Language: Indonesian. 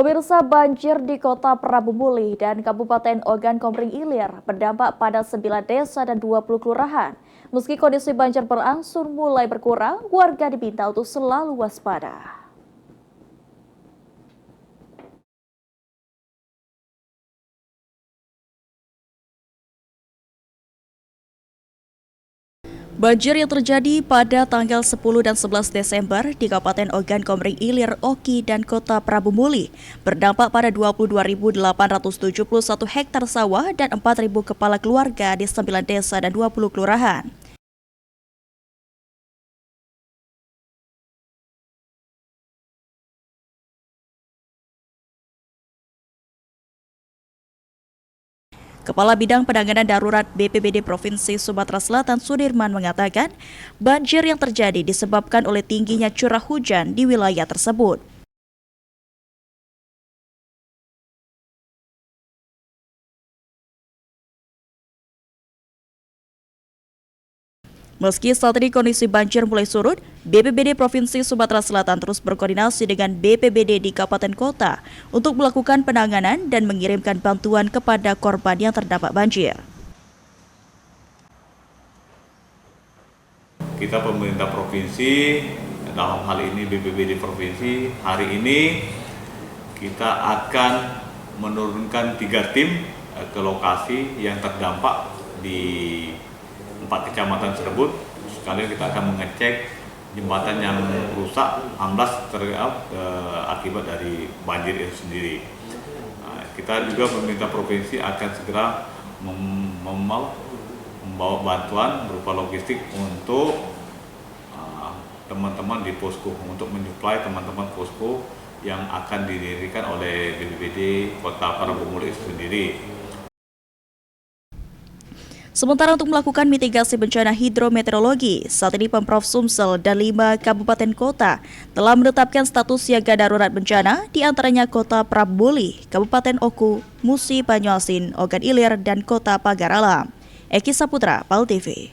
Pemirsa, banjir di Kota Prabu Muli dan Kabupaten Ogan Komering Ilir berdampak pada 9 desa dan 20 kelurahan. Meski kondisi banjir berangsur mulai berkurang, warga diminta untuk selalu waspada. Banjir yang terjadi pada tanggal 10 dan 11 Desember di Kabupaten Ogan Komering Ilir, Oki, dan Kota Prabu Muli berdampak pada 22.871 hektar sawah dan 4.000 kepala keluarga di 9 desa dan 20 kelurahan. Kepala Bidang Penanganan Darurat BPBD Provinsi Sumatera Selatan Sudirman mengatakan, banjir yang terjadi disebabkan oleh tingginya curah hujan di wilayah tersebut. Meski saat ini kondisi banjir mulai surut, BPBD Provinsi Sumatera Selatan terus berkoordinasi dengan BPBD di kabupaten kota untuk melakukan penanganan dan mengirimkan bantuan kepada korban yang terdampak banjir. Kita pemerintah provinsi, dalam hal ini BPBD Provinsi, hari ini kita akan menurunkan 3 tim ke lokasi yang terdampak di 4 kecamatan tersebut. Sekalian kita akan mengecek jembatan yang rusak, amblas akibat dari banjir itu sendiri. Kita juga pemerintah provinsi akan segera membawa bantuan berupa logistik untuk teman-teman di posko, untuk menyuplai teman-teman posko yang akan didirikan oleh BPBD Kota Prabu Muli itu sendiri. Sementara untuk melakukan mitigasi bencana hidrometeorologi, saat ini Pemprov Sumsel dan 5 kabupaten kota telah menetapkan status siaga darurat bencana, di antaranya Kota Prabu Muli, Kabupaten Oku, Musi Banyuasin, Ogan Ilir, dan Kota Pagar Alam. Eki Saputra, PAL TV.